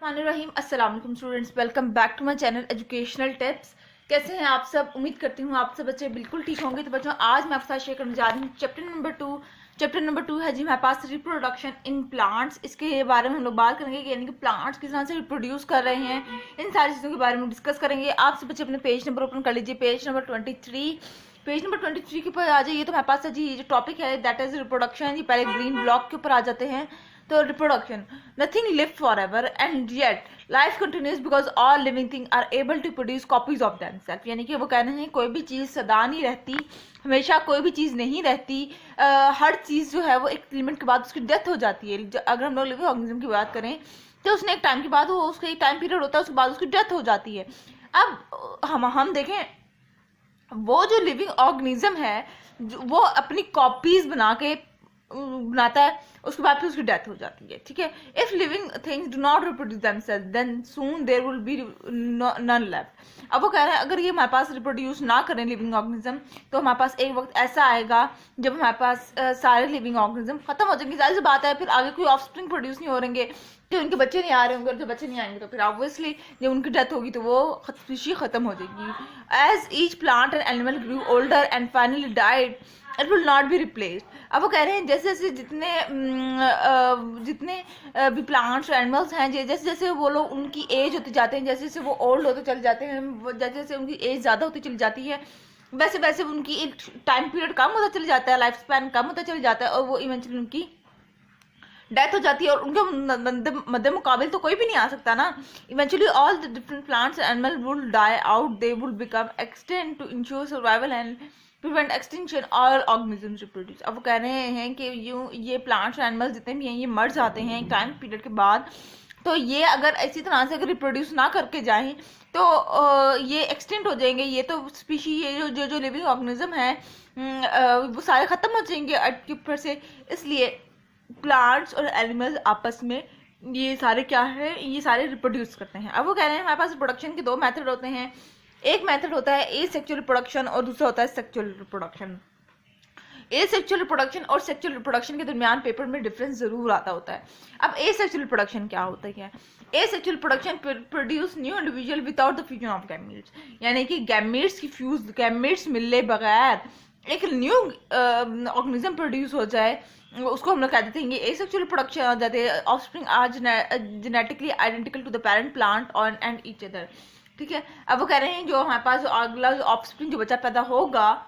बिस्मिल्लाहिर्रहमानिर्रहीम। अस्सलाम वालेकुम students, welcome back to my channel educational tips. कैसे हैं आप सब? उम्मीद करती हूँ आप सब बच्चे बिल्कुल ठीक होंगे। तो बच्चों, आज मैं आपके साथ शेयर करने जा रही हूँ चैप्टर नंबर टू है जी हमारे पास रिप्रोडक्शन इन प्लांट्स। इसके बारे में हम लोग बात करेंगे कि यानी कि प्लांट्स किस तरह से रिप्रोड्यूस कर रहे हैं, इन सारी चीज़ों के बारे में डिस्कस करेंगे। आप सब बच्चे अपने पेज नंबर ओपन कर लीजिए, पेज नंबर 23 के ऊपर आ जाइए। तो हमारे पास जी जो टॉपिक है दैट इज रिप्रोडक्शन। ये पहले ग्रीन ब्लॉक के ऊपर आ जाते हैं। तो reproduction, nothing live for ever and yet life continues because all living thing are able to produce copies of themself. यानी कि वो कह रहे हैं कोई भी चीज़ सदा नहीं रहती, हमेशा कोई भी चीज़ नहीं रहती। हर चीज़ जो है वो एक लिमिट के बाद उसकी डेथ हो जाती है। अगर हम लोग लिविंग ऑर्गेनिज्म की बात करें तो उसने एक टाइम के बाद वो उसका एक टाइम पीरियड होता है, उसके बाद उसकी डेथ हो जाती है। अब हम देखें, वो जो लिविंग ऑर्गेनिज्म है वो अपनी कॉपीज बनाता है, उसके बाद फिर उसकी डेथ हो जाती है। ठीक है, if living things do not reproduce themself then soon there will be none left. अब वो कह रहे हैं अगर ये हमारे पास रिप्रोड्यूस ना करें लिविंग ऑर्गेनिज्म तो हमारे पास एक वक्त ऐसा आएगा जब हमारे पास सारे लिविंग ऑर्गेनिज्म खत्म हो जाएंगे। जाहिर सी बात है, फिर आगे कोई ऑफस्प्रिंग प्रोड्यूस नहीं हो रहेंगे, तो उनके बच्चे नहीं आ रहे होंगे, और जब बच्चे नहीं आएंगे तो फिर ऑब्वियसली जब उनकी डेथ होगी तो वो स्पीशी खत्म हो जाएगी। As each plant and animal grew older and finally died it will not be replaced. अब वो कह रहे हैं जैसे जैसे जितने भी प्लांट्स और एनिमल्स हैं, जैसे जैसे वो लोग उनकी एज होती जाते हैं, जैसे जैसे वो ओल्ड होते चले जाते हैं, जैसे जैसे उनकी एज ज़्यादा होती चली जाती है, वैसे वैसे उनकी टाइम पीरियड कम होता चला जाता है, लाइफ स्पैन कम होता चला जाता है, और वो इवेंचुअली उनकी डेथ हो जाती है। और उनके मध्य मुकाबिल तो कोई भी नहीं आ सकता ना। Eventually all the different plants and animal will die out, they will become extinct to ensure survival and prevent extinction all organisms reproduce. अब वो कह रहे हैं कि ये प्लांट्स और एनिमल्स जितने भी हैं ये मर जाते हैं एक टाइम पीरियड के बाद। तो ये अगर इसी तरह से अगर रिप्रोड्यूस ना करके जाएं तो ये एक्सटेंट हो जाएंगे। ये तो स्पीशी, ये जो लिविंग ऑर्गेनिज्म है वो सारे ख़त्म हो जाएंगे अर्थ के ऊपर से। इसलिए प्लांट्स और एनिमल्स आपस में ये सारे क्या है, ये सारे रिप्रोड्यूस करते हैं। अब वो कह रहे हैं हमारे पास प्रोडक्शन के दो मेथड होते हैं। एक मेथड होता है ए सेक्सुअल रिप्रोडक्शन और दूसरा होता है सेक्सुअल रिप्रोडक्शन। ए सेक्सुअल रिप्रोडक्शन और सेक्सुअल रिप्रोडक्शन के दरमियान पेपर में डिफरेंस जरूर आता होता है। अब ए सेक्सुअल रिप्रोडक्शन क्या होता है? ए sexual reproduction produce new individual without the fusion of gametes. यानी कि गैमेट्स मिलने बगैर एक न्यू ऑर्गेनिज्म प्रोड्यूस हो जाए, उसको हम लोग कह देते हैं ये एसेक्सुअल रिप्रोडक्शन हो जाते हैं। Offspring are genetically identical to the parent plant on and each other. ठीक है, अब वो कह रहे हैं जो हमारे पास अगला ऑफस्प्रिंग जो बच्चा पैदा होगा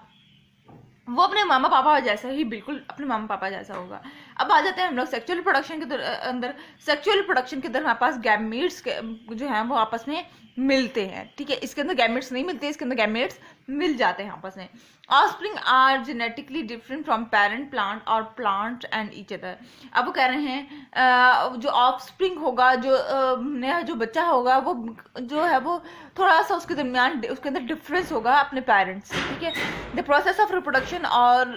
वो अपने मामा पापा जैसा ही, बिल्कुल अपने मामा पापा जैसा होगा। अब आ जाते हैं हम लोग सेक्सुअल रिप्रोडक्शन के अंदर। सेक्सुअल रिप्रोडक्शन के अंदर हमारे पास गैमेट्स जो हैं वो आपस में मिलते हैं। ठीक है, इसके अंदर गैमेट्स नहीं मिलते, इसके अंदर गैमेट्स मिल जाते हैं आपस में। Offspring are genetically different from parent plant और प्लांट एंड ईच अदर। अब वो कह रहे हैं जो ऑफस्प्रिंग होगा, जो नया जो बच्चा होगा, वो जो है वो थोड़ा सा उसके दरमियान उसके अंदर डिफरेंस होगा अपने पेरेंट्स से। ठीक है, the process of reproduction of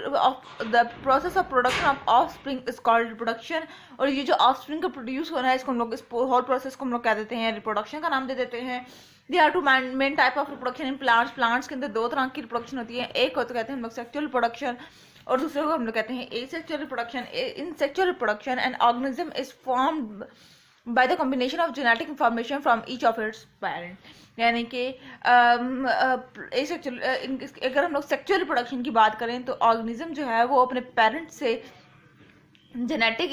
offspring is called reproduction. और ये जो ऑफस्प्रिंग का प्रोड्यूस होना है, इसको हम लोग, इस होल प्रोसेस को हम लोग कह देते हैं रिप्रोडक्शन का नाम दे देते हैं। They are two main type of reproduction in plants. Plants के अंदर दो तरह की रिप्रोडक्शन होती है। एक होता कहते हैं हम लोग सेक्सुअल रिप्रोडक्शन और दूसरे को हम लोग कहते हैं asexual reproduction. In sexual reproduction an organism is formed by the combination of genetic information from each of its parent. यानी कि अगर हम लोग सेक्सुअल रिप्रोडक्शन की बात करें तो ऑर्गेनिज्म जो है वो अपने पेरेंट से जेनेटिक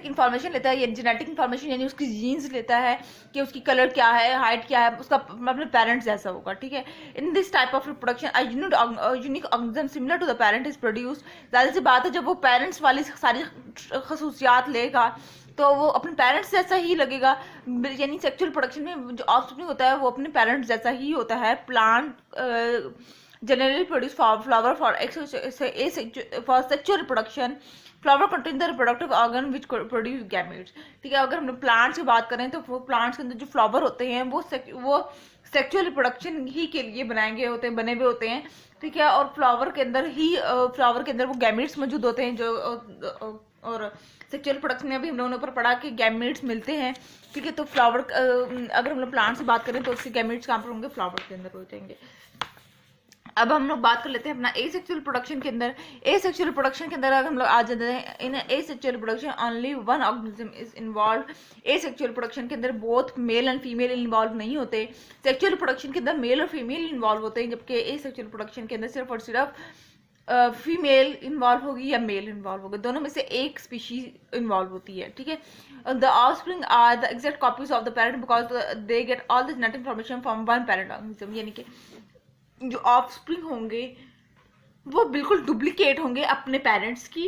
इंफॉर्मेशन लेता है। ये जेनेटिक इंफॉर्मेशन यानी उसकी जीन्स लेता है कि उसकी कलर क्या है, हाइट क्या है, उसका अपने पेरेंट्स जैसा होगा। ठीक है, in this type of reproduction unique organism similar to the parent is produce. जाहिर सी बात है, जब वो पेरेंट्स वाली सारी खसूसियात लेगा तो वो अपने पेरेंट्स जैसा ही लगेगा। यानी सेक्सुअल प्रोडक्शन में जो ऑफस्प्रिंग होता है वो अपने पेरेंट्स जैसा ही होता है। Plant generally produce flower for sexual reproduction. Flower contain the reproductive organ which produce gametes. ठीक है, अगर हम लोग प्लांट्स की बात करें तो वो प्लांट्स के अंदर जो फ्लावर होते हैं वो सेक्सुअल रिप्रोडक्शन ही के लिए बने हुए होते हैं। ठीक है, और फ्लावर के अंदर वो गैमेट्स मौजूद होते हैं जो और सेक्सुअल प्रोडक्शन में भी हम लोगों ने ऊपर पढ़ा कि गैमेट्स मिलते हैं। ठीक है, तो फ्लावर अगर हम लोग प्लांट्स की बात करें तो उसके गैमेट्स कहाँ पर होंगे? फ्लावर के अंदर हो जाएंगे। अब हम लोग बात कर लेते हैं अपना एसेक्सुअल प्रोडक्शन के अंदर। एसेक्सुअल प्रोडक्शन के अंदर अगर हम लोग आ जाते हैं, in asexual production only one organism is involve. Asexual production के अंदर both male and female involve नहीं होते। सेक्सुअल प्रोडक्शन के अंदर मेल और फीमेल इन्वॉल्व होते हैं, जबकि एसेक्सुअल प्रोडक्शन के अंदर सिर्फ और सिर्फ फीमेल इन्वॉल्व होगी या मेल इन्वॉल्व होगा, दोनों में से एक स्पीशीज इन्वॉल्व होती है, ठीक है। The offspring are the exact copies of the parent because they get all the genetic information from one parent organism. यानी कि जो ऑफस्प्रिंग होंगे वो बिल्कुल डुप्लीकेट होंगे अपने पेरेंट्स की।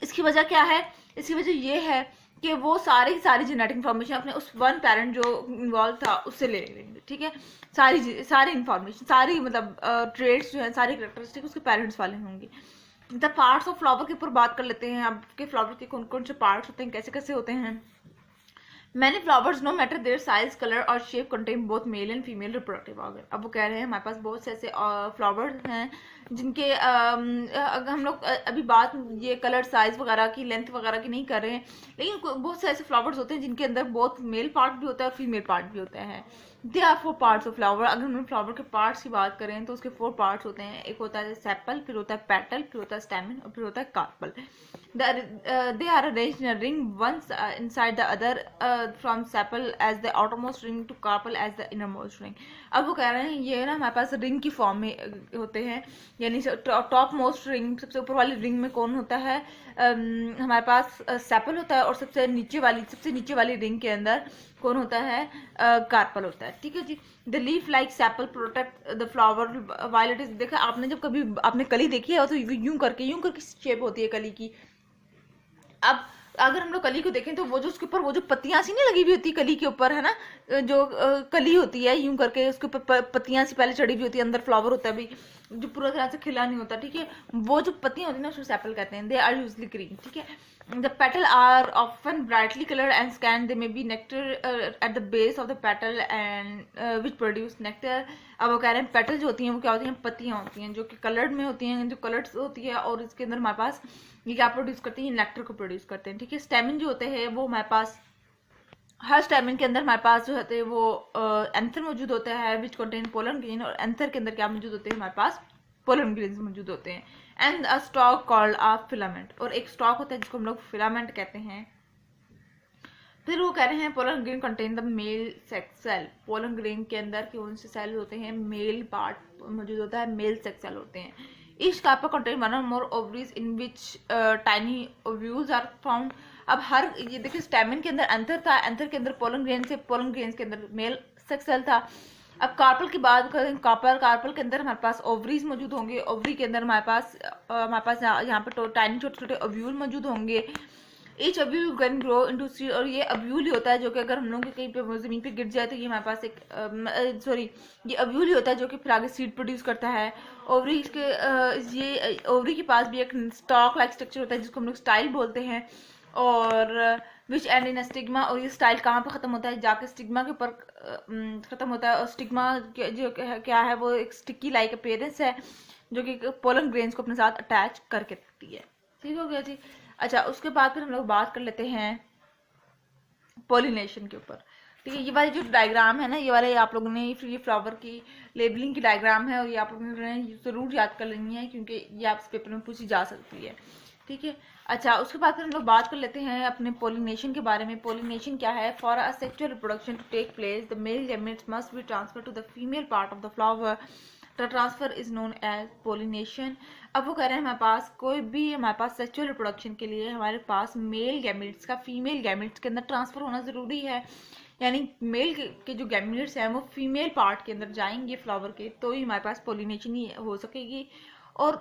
इसकी वजह क्या है? इसकी वजह ये है कि वो सारी जेनेटिक इंफॉर्मेशन अपने उस वन पेरेंट जो इन्वॉल्व था उससे ले लेंगे, ठीक है। सारी इंफॉर्मेशन, सारी मतलब ट्रेड्स जो है, सारी कैरेक्टरिस्टिक उसके पेरेंट्स वाले होंगे। द पार्ट्स ऑफ फ्लावर के ऊपर बात कर लेते हैं। आपके फ्लावर के कौन कौन से पार्ट्स होते हैं, कैसे कैसे होते हैं। Many flowers, no matter their size, color और shape, contain both male and female reproductive organ। अब वो कह रहे हैं हमारे पास बहुत से ऐसे फ्लावर्स हैं जिनके अगर हम लोग अभी बात ये कलर, साइज वगैरह की, लेंथ वगैरह की नहीं कर रहे हैं, लेकिन बहुत से ऐसे फ्लावर्स होते हैं जिनके अंदर बहुत मेल पार्ट भी होता है और फीमेल पार्ट भी होता है। They are 4 parts of flower. अगर हम फ्लावर के पार्ट्स की बात करें तो उसके 4 पार्ट्स होते हैं। एक होता है सेपल, फिर होता है पेटल, फिर होता है स्टेमन और फिर होता है carpel. They are arranged in a ring, one inside the other, from sepal as the outermost ring to carpel as the innermost ring। अब वो कह रहे हैं ये ना हमारे पास रिंग की फॉर्म में होते हैं, यानी टॉप मोस्ट रिंग, सबसे ऊपर वाली रिंग में कौन होता है? हमारे पास सेपल होता है, और सबसे नीचे वाली रिंग के अंदर कौन होता है? कार्पल होता है, ठीक है जी। The leaf like sepal protect the flower while it is. देखा आपने, जब कभी आपने कली देखी है तो यूं करके शेप होती है कली की। अब अगर हम लोग कली को देखें तो वो जो उसके ऊपर वो जो पत्तियां सी नहीं लगी हुई होती कली के ऊपर, है ना, जो कली होती है यूं करके उसके ऊपर पत्तियां सी पहले चढ़ी हुई होती है, अंदर फ्लावर होता है भी जो पूरा तरह से खिला नहीं होता, ठीक है। वो जो पत्तियां होती है ना उसको सेपल कहते हैं। दे आर यूजली ग्रीन, ठीक है। The petal are often brightly colored and scanned. They may be nectar at the base of the petal and which produce nectar। अब वो कह रहे हैं पेटल जो होती हैं वो क्या होती हैं? पत्तियां होती हैं जो कि कलर्ड में होती हैं, जो कलर्ड होती है, और इसके अंदर हमारे पास ये क्या प्रोड्यूस करती हैं? नेक्टर को प्रोड्यूस करते हैं, ठीक है। स्टेमिन जो होते हैं वो हमारे पास, हर स्टेमिन के अंदर हमारे पास जो होते हैं वो एंथर मौजूद होता है विच कंटेन पोलन ग्रेन, और एंथर के अंदर क्या मौजूद होते हैं? हमारे पास पोलन ग्रेन्स मौजूद होते हैं। And a stock called a filament, और एक स्टॉक होता है जिसको हम लोग फिलामेंट कहते हैं। फिर वो कह रहे हैं pollen grain contain the male sex cell. Pollen grain के अंदर कौन से सेल होते हैं? मेल पार्ट मौजूद होता है, मेल सेक्स सेल होते हैं। Each carpel contain one or more ovaries in which tiny ovules are found. अब हर ये देखिए स्टेमिन के अंदर एंथर था, एंथर के अंदर पोलन ग्रेन्स के अंदर मेल सेक्स सेल था। अब कार्पल की बात करें, कार्पल के अंदर हमारे पास ओवरीज मौजूद होंगे, ओवरी के अंदर हमारे पास यहाँ पे टाइनी छोटे छोटे ओव्यूल मौजूद होंगे। Each ovule can grow into seed, और ये ओव्यूल ही होता है जो कि अगर हम लोग कहीं पे जमीन पे गिर जाए तो ये हमारे पास ये ओव्यूल ही होता है जो कि फिर आगे सीड प्रोड्यूस करता है। ओवरी के ये ओवरी के पास भी एक स्टॉक लाइक स्ट्रक्चर होता है जिसको हम लोग स्टाइल बोलते हैं, और विच एंड इन स्टिग्मा। और ये स्टाइल कहाँ पे खत्म होता है? जाके स्टिग्मा के ऊपर खत्म होता है। और स्टिग्मा जो क्या है? वो एक स्टिकी लाइक अपीयरेंस है जो कि पोलन ग्रेन्स को अपने साथ अटैच करके रखती है। ठीक हो गया जी। अच्छा, उसके बाद फिर हम लोग बात कर लेते हैं पोलिनेशन के ऊपर, ठीक है। ये वाली जो डायग्राम है ना, ये वाले आप लोगों ने ये फ्लावर की लेबलिंग की डायग्राम है, और ये आप लोगों ने जरूर याद कर लेनी है क्योंकि ये आप पेपर में पूछी जा सकती है, ठीक है। अच्छा, उसके बाद फिर हम लोग बात कर लेते हैं अपने पोलिनेशन के बारे में। पोलिनेशन क्या है? For a sexual reproduction to take place the male gametes must be transfer to the female part of the flower. The transfer is known as pollination. अब वो कह रहे हैं हमारे पास सेक्सुअल रिप्रोडक्शन के लिए हमारे पास मेल गैमेट्स का फीमेल गैमेट्स के अंदर ट्रांसफर होना जरूरी है, यानी मेल के जो गैमेट्स हैं वो फीमेल पार्ट के अंदर जाएंगे फ्लावर के, तो ही हमारे पास पोलिनेशन ही हो सकेगी। और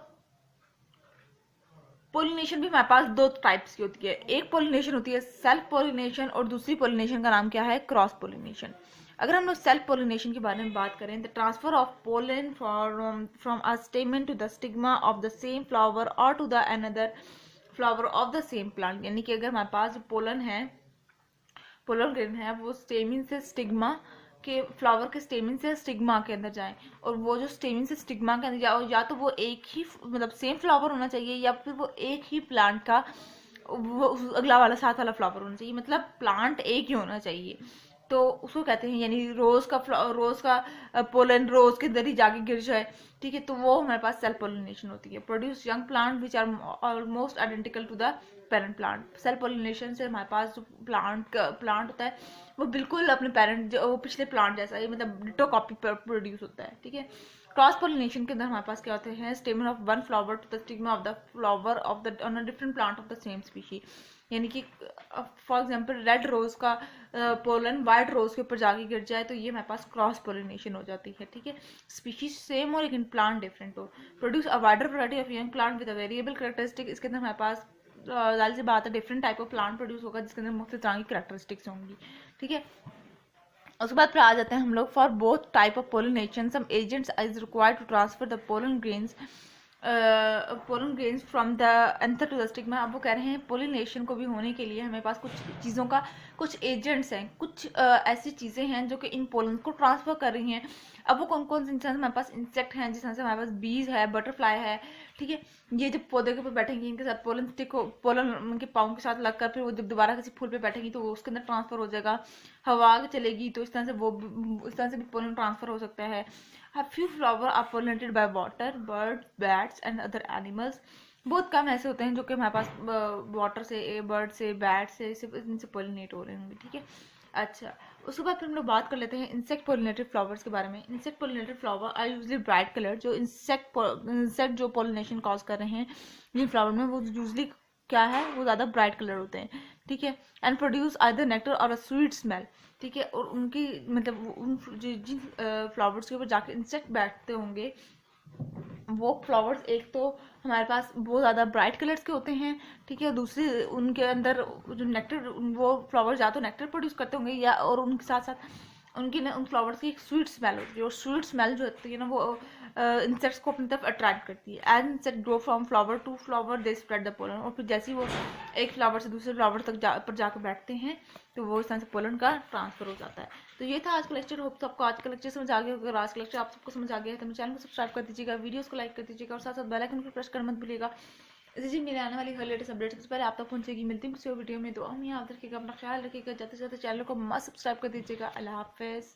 पोलिनेशन भी हमारे पास 2 टाइप्स की होती है। एक पोलिनेशन होती है सेल्फ पोलिनेशन, और दूसरी पोलिनेशन का नाम क्या है? Cross pollination. अगर हम लोग सेल्फ पोलिनेशन के बारे में बात करें, the transfer of pollen from a stamen to the stigma of the same flower और to the another flower of the same plant. यानी कि अगर हमारे पास जो पोलन ग्रेन है वो स्टेमिन से स्टिग्मा के फ्लावर के स्टेमिन से स्टिग्मा के अंदर जाए, और वो जो स्टेमिन से स्टिग्मा के अंदर जाए या तो वो एक ही मतलब सेम फ्लावर होना चाहिए या फिर वो एक ही प्लांट का वो अगला वाला साथ वाला फ्लावर होना चाहिए, मतलब प्लांट एक ही होना चाहिए, तो उसको कहते हैं, यानी रोज का पोलन रोज के अंदर ही जाके गिर जाए, ठीक है, तो वो हमारे पास सेल्फ पोलिनेशन होती है। Produce young plant which are almost identical to the parent plant. Self pollination से हमारे पास जो प्लांट होता है वो बिल्कुल अपने पेरेंट, जो वो पिछले प्लांट जैसा ही, मतलब डिटो कॉपी प्रोड्यूस होता है, ठीक है। क्रॉस पोलिनेशन के अंदर हमारे पास क्या होते हैं, stamen of one flower to the stigma of the flower of the on a different plant of the same species. यानी कि फॉर एग्जांपल रेड रोज का पोलन वाइट रोज के ऊपर जाके गिर जाए तो ये हमारे पास क्रॉस पोलिनेशन हो जाती है, ठीक है। स्पीशीज सेम हो लेकिन प्लांट डिफरेंट हो। Produce a wider variety of young plant with a variable characteristic. इसके अंदर हमारे पास जाहिर सी बात है different type of plant produce होगा जिसके अंदर मुख्तलिफ तरह की कैरेक्टरिस्टिक्स होंगी, ठीक है। उसके बाद फिर आ जाते हैं हम लोग for both type of pollination some agents is required to transfer the pollen grains from the anther to the stigma. अब वो कह रहे हैं पोलिनेशन को भी होने के लिए हमें पास कुछ चीज़ों का, कुछ एजेंट्स हैं, कुछ ऐसी चीज़ें हैं जो कि इन पोलन को ट्रांसफर कर रही हैं। अब वो कौन कौन से इंसान, हमारे पास इंसेक्ट हैं, जिस तरह से हमारे पास बीज है, बटरफ्लाई है, ठीक है। ये जब पौधे के ऊपर बैठेंगी इनके साथ पोलन स्टिक हो, पोलन उनके पाँव के साथ लगकर फिर वो जब दोबारा किसी फूल पे बैठेंगी तो वो उसके अंदर ट्रांसफर हो जाएगा। हवा चलेगी तो इस तरह से भी पोलन ट्रांसफर हो सकता है। A few flowers are pollinated by water, birds, bats and other animals. बहुत कम ऐसे होते हैं जो कि हमारे पास वाटर से, बर्ड से, बैट से, इनसे पोलिनेट हो रहे होंगे, ठीक है। अच्छा, उसके बाद फिर हम लोग बात कर लेते हैं इंसेक्ट पोलिनेटेड फ्लावर्स के बारे में। Insect pollinated flower are usually bright colour. जो इंसेक्ट जो पोलिनेशन कॉज कर रहे हैं जिन फ्लावर में, वो यूजली क्या है, वो ज़्यादा ब्राइट कलर होते हैं, ठीक है। एंड प्रोड्यूस आइदर नेक्टर और अ स्वीट स्मेल, ठीक है। और उनकी मतलब उन जिन फ्लावर्स के ऊपर जाके इंसेक्ट बैठते होंगे वो फ्लावर्स एक तो हमारे पास बहुत ज़्यादा ब्राइट कलर्स के होते हैं, ठीक है। और दूसरी उनके अंदर जो नेक्टर, वो फ्लावर्स या तो नेक्टर प्रोड्यूस करते होंगे या और उनके साथ साथ उनकी ना उन फ्लावर्स की एक स्वीट स्मेल होती है। और स्वीट स्मेल जो होती है ना वो इंसेक्ट्स को अपनी तरफ अट्रैक्ट करती है। As insect grow from flower to flower they spread the pollen. और फिर जैसे ही वो एक फ्लावर से दूसरे फ्लावर तक पर जाकर बैठते हैं तो वो इस तरह से पोलन का ट्रांसफर हो जाता है। तो ये था आज का लेक्चर। होप सबको आज का लेक्चर समझ आ गया। अगर आज का लेक्चर आप सबको समझ आ गया है तो मेरे चैनल को सब्सक्राइब कर दीजिएगा, वीडियोस को लाइक कर दीजिएगा और साथ साथ बेल आइकन को प्रेस करना मत भूलिएगा। इसी जी मेरे आने वाली हर लेटेस्ट अपडेट सबसे पहले आप तक पहुंचेगी। मिलती हूँ किसी और वीडियो में। तो हम यहाँ रखिएगा, अपना ख्याल रखिएगा, जाते जाते चैनल को मस्त सब्सक्राइब कर दीजिएगा। अल्लाह हाफिज़।